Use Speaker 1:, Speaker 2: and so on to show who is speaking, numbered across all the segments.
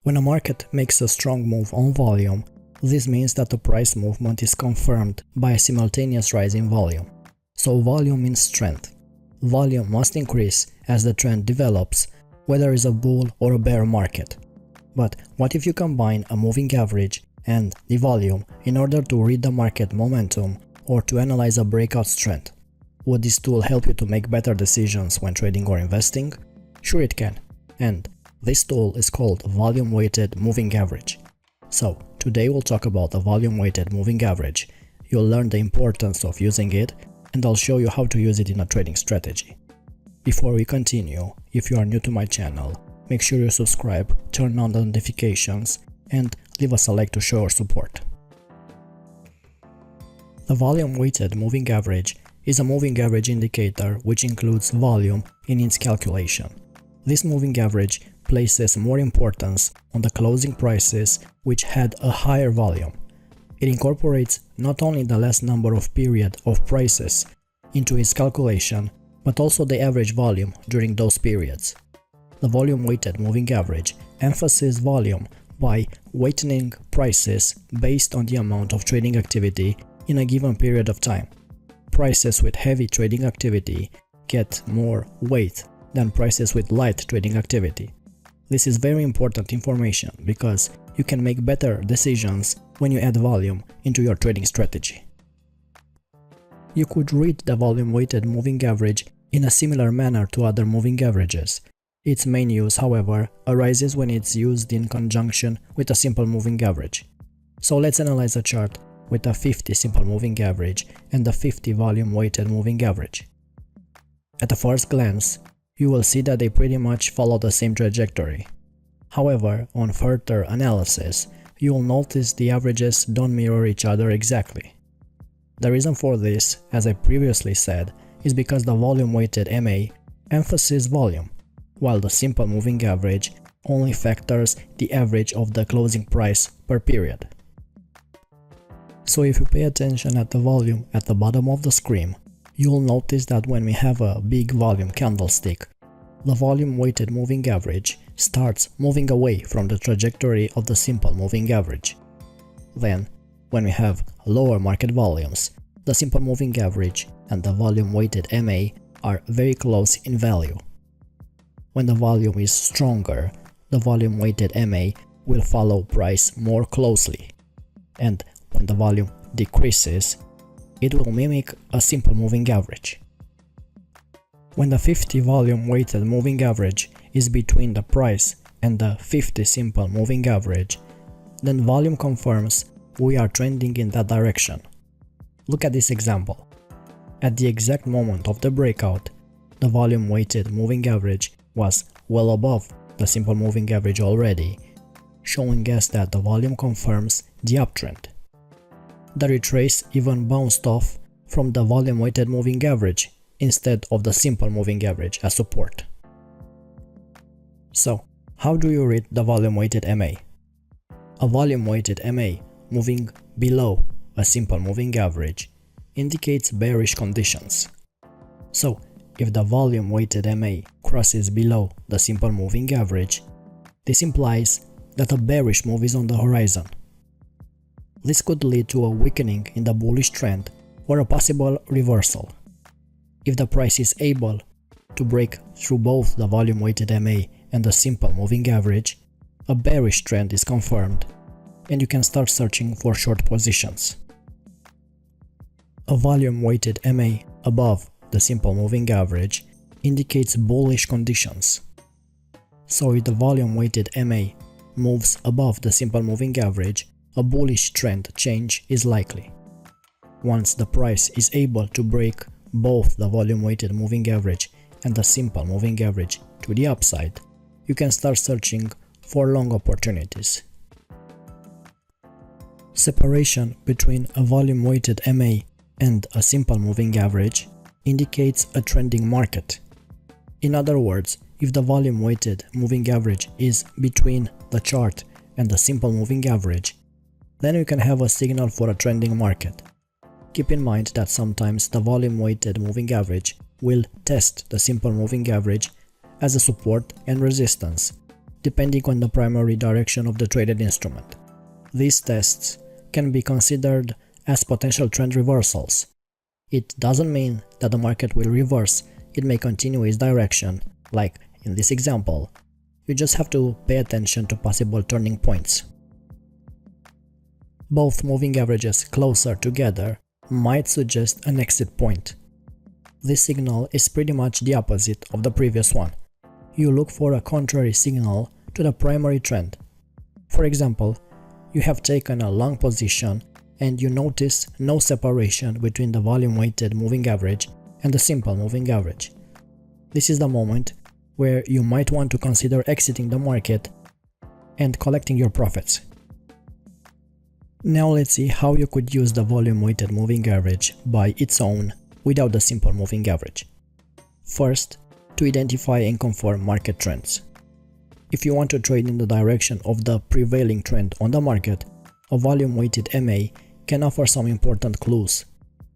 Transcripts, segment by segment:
Speaker 1: When a market makes a strong move on volume, this means that the price movement is confirmed by a simultaneous rise in volume. So volume means strength. Volume must increase as the trend develops, whether it's a bull or a bear market. But what if you combine a moving average and the volume in order to read the market momentum or to analyze a breakout trend? Would this tool help you to make better decisions when trading or investing? Sure it can. And this tool is called Volume Weighted Moving Average. So today we'll talk about the Volume Weighted Moving Average. You'll learn the importance of using it, and I'll show you how to use it in a trading strategy. Before we continue, if you are new to my channel, make sure you subscribe, turn on the notifications, and leave us a like to show your support. The Volume Weighted Moving Average is a moving average indicator which includes volume in its calculation. This moving average places more importance on the closing prices which had a higher volume. It incorporates not only the last number of period of prices into its calculation, but also the average volume during those periods. The Volume Weighted Moving Average emphasizes volume by weighting prices based on the amount of trading activity in a given period of time. Prices with heavy trading activity get more weight than prices with light trading activity. This is very important information because you can make better decisions when you add volume into your trading strategy. You could read the Volume Weighted Moving Average in a similar manner to other moving averages. Its main use, however, arises when it's used in conjunction with a simple moving average. So let's analyze a chart with a 50 simple moving average and a 50 volume weighted moving average. At a first glance, you will see that they pretty much follow the same trajectory. However, on further analysis, you will notice the averages don't mirror each other exactly. The reason for this, as I previously said, is because the Volume Weighted MA emphasizes volume, while the simple moving average only factors the average of the closing price per period. So if you pay attention at the volume at the bottom of the screen, you'll notice that when we have a big volume candlestick, the Volume Weighted Moving Average starts moving away from the trajectory of the simple moving average. Then, when we have lower market volumes, the simple moving average and the Volume Weighted MA are very close in value. When the volume is stronger, the Volume Weighted MA will follow price more closely, and when the volume decreases, it will mimic a simple moving average. When the 50 Volume Weighted Moving Average is between the price and the 50 simple moving average, then volume confirms we are trending in that direction. Look at this example. At the exact moment of the breakout, the Volume Weighted Moving Average was well above the simple moving average already, showing us that the volume confirms the uptrend. The retrace even bounced off from the Volume Weighted Moving Average instead of the simple moving average as support. So, how do you read the Volume Weighted MA? A Volume Weighted MA moving below a simple moving average indicates bearish conditions. So, if the Volume Weighted MA crosses below the simple moving average, this implies that a bearish move is on the horizon. This could lead to a weakening in the bullish trend or a possible reversal. If the price is able to break through both the Volume Weighted MA and the simple moving average, a bearish trend is confirmed, and you can start searching for short positions. A Volume Weighted MA above the simple moving average indicates bullish conditions. So if the Volume Weighted MA moves above the simple moving average, a bullish trend change is likely. Once the price is able to break both the Volume Weighted Moving Average and the simple moving average to the upside, you can start searching for long opportunities. Separation between a Volume Weighted MA and a simple moving average indicates a trending market. In other words, if the Volume Weighted Moving Average is between the chart and the simple moving average, then you can have a signal for a trending market. Keep in mind that sometimes the Volume Weighted Moving Average will test the simple moving average as a support and resistance, depending on the primary direction of the traded instrument. These tests can be considered as potential trend reversals. It doesn't mean that the market will reverse, it may continue its direction, like in this example. You just have to pay attention to possible turning points. Both moving averages closer together might suggest an exit point. This signal is pretty much the opposite of the previous one. You look for a contrary signal to the primary trend. For example, you have taken a long position and you notice no separation between the volume-weighted moving average and the simple moving average. This is the moment where you might want to consider exiting the market and collecting your profits. Now let's see how you could use the volume-weighted moving average by its own without the simple moving average. First, to identify and confirm market trends. If you want to trade in the direction of the prevailing trend on the market, a volume-weighted MA can offer some important clues.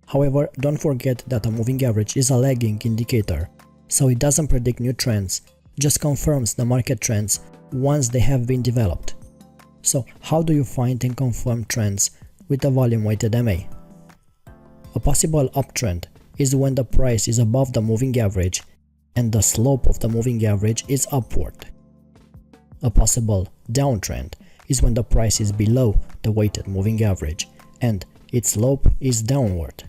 Speaker 1: However, don't forget that a moving average is a lagging indicator, so it doesn't predict new trends, just confirms the market trends once they have been developed. So how do you find and confirm trends with a volume-weighted MA? A possible uptrend is when the price is above the moving average and the slope of the moving average is upward. A possible downtrend is when the price is below the weighted moving average and its slope is downward.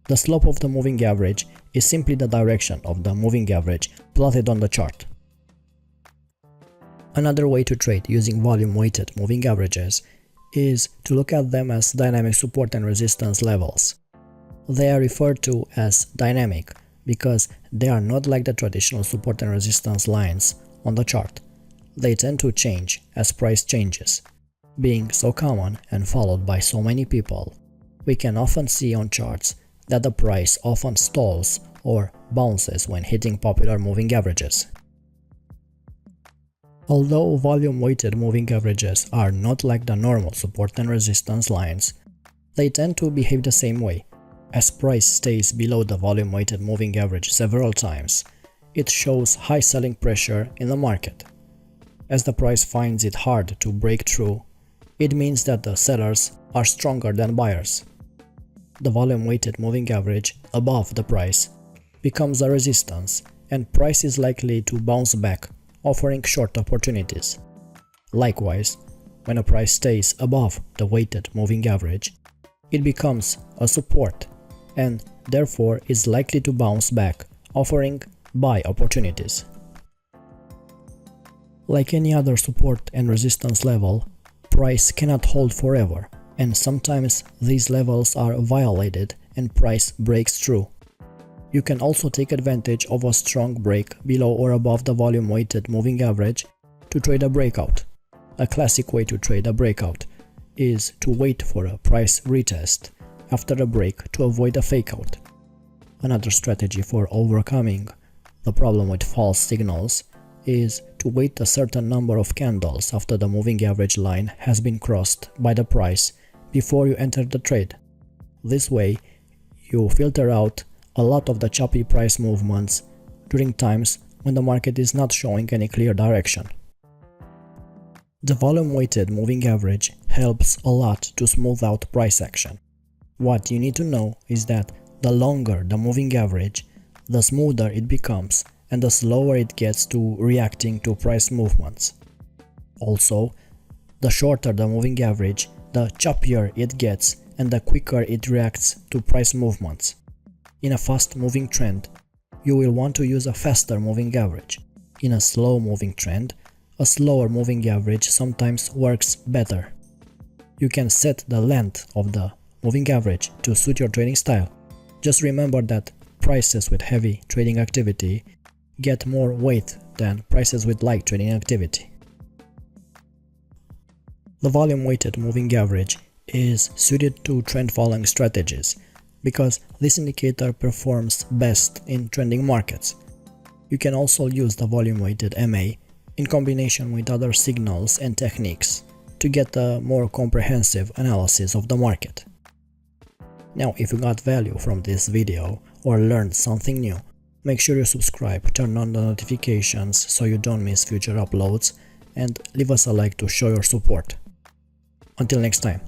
Speaker 1: The slope of the moving average is simply the direction of the moving average plotted on the chart. Another way to trade using volume-weighted moving averages is to look at them as dynamic support and resistance levels. They are referred to as dynamic because they are not like the traditional support and resistance lines on the chart. They tend to change as price changes. Being so common and followed by so many people, we can often see on charts that the price often stalls or bounces when hitting popular moving averages. Although volume-weighted moving averages are not like the normal support and resistance lines, they tend to behave the same way. As price stays below the volume-weighted moving average several times, it shows high selling pressure in the market. As the price finds it hard to break through, it means that the sellers are stronger than buyers. The volume-weighted moving average above the price becomes a resistance and price is likely to bounce back, offering short opportunities. Likewise, when a price stays above the weighted moving average, it becomes a support and therefore is likely to bounce back, offering buy opportunities. Like any other support and resistance level, price cannot hold forever, and sometimes these levels are violated and price breaks through. You can also take advantage of a strong break below or above the volume-weighted moving average to trade a breakout. A classic way to trade a breakout is to wait for a price retest after a break to avoid a fakeout. Another strategy for overcoming the problem with false signals is to wait a certain number of candles after the moving average line has been crossed by the price before you enter the trade. This way, you filter out a lot of the choppy price movements during times when the market is not showing any clear direction. The volume-weighted moving average helps a lot to smooth out price action. What you need to know is that the longer the moving average, the smoother it becomes and the slower it gets to reacting to price movements. Also, the shorter the moving average, the choppier it gets and the quicker it reacts to price movements. In a fast-moving trend, you will want to use a faster moving average. In a slow-moving trend, a slower moving average sometimes works better. You can set the length of the moving average to suit your trading style. Just remember that prices with heavy trading activity get more weight than prices with light trading activity. The volume-weighted moving average is suited to trend following strategies because this indicator performs best in trending markets. You can also use the volume-weighted MA in combination with other signals and techniques to get a more comprehensive analysis of the market. Now, if you got value from this video or learned something new, make sure you subscribe, turn on the notifications so you don't miss future uploads, and leave us a like to show your support. Until next time.